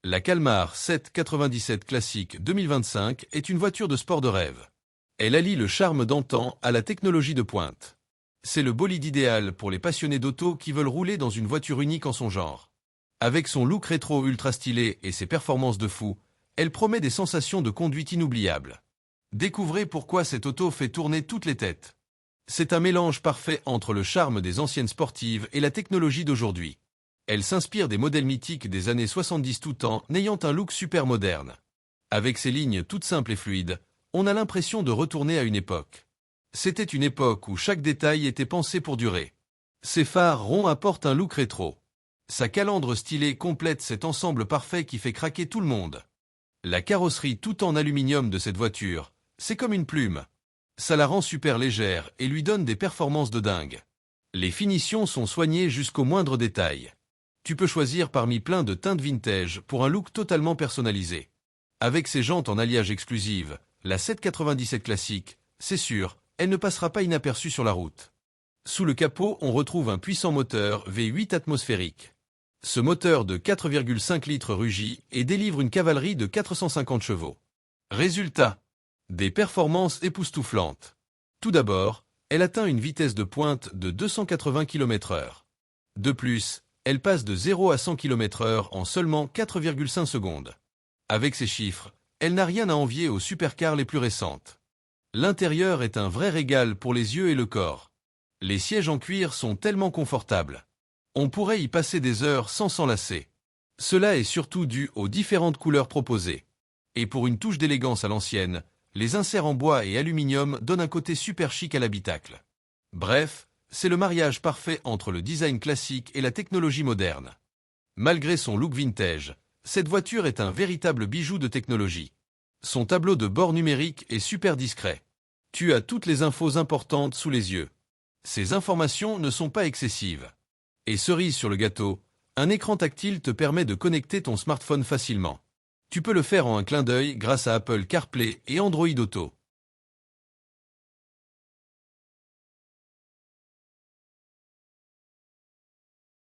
La Kalmar 797 Classic 2025 est une voiture de sport de rêve. Elle allie le charme d'antan à la technologie de pointe. C'est le bolide idéal pour les passionnés d'auto qui veulent rouler dans une voiture unique en son genre. Avec son look rétro ultra stylé et ses performances de fou, elle promet des sensations de conduite inoubliables. Découvrez pourquoi cette auto fait tourner toutes les têtes. C'est un mélange parfait entre le charme des anciennes sportives et la technologie d'aujourd'hui. Elle s'inspire des modèles mythiques des années 70 tout en ayant un look super moderne. Avec ses lignes toutes simples et fluides, on a l'impression de retourner à une époque. C'était une époque où chaque détail était pensé pour durer. Ses phares ronds apportent un look rétro. Sa calandre stylée complète cet ensemble parfait qui fait craquer tout le monde. La carrosserie tout en aluminium de cette voiture, c'est comme une plume. Ça la rend super légère et lui donne des performances de dingue. Les finitions sont soignées jusqu'au moindre détail. Tu peux choisir parmi plein de teintes vintage pour un look totalement personnalisé. Avec ses jantes en alliage exclusive, la 797 Classic, c'est sûr, elle ne passera pas inaperçue sur la route. Sous le capot, on retrouve un puissant moteur V8 atmosphérique. Ce moteur de 4,5 litres rugit et délivre une cavalerie de 450 chevaux. Résultat, des performances époustouflantes. Tout d'abord, elle atteint une vitesse de pointe de 280 km/h. De plus, elle passe de 0 à 100 km/h en seulement 4,5 secondes. Avec ces chiffres, elle n'a rien à envier aux supercars les plus récentes. L'intérieur est un vrai régal pour les yeux et le corps. Les sièges en cuir sont tellement confortables. On pourrait y passer des heures sans s'en lasser. Cela est surtout dû aux différentes couleurs proposées. Et pour une touche d'élégance à l'ancienne, les inserts en bois et aluminium donnent un côté super chic à l'habitacle. Bref, c'est le mariage parfait entre le design classique et la technologie moderne. Malgré son look vintage, cette voiture est un véritable bijou de technologie. Son tableau de bord numérique est super discret. Tu as toutes les infos importantes sous les yeux. Ces informations ne sont pas excessives. Et cerise sur le gâteau, un écran tactile te permet de connecter ton smartphone facilement. Tu peux le faire en un clin d'œil grâce à Apple CarPlay et Android Auto.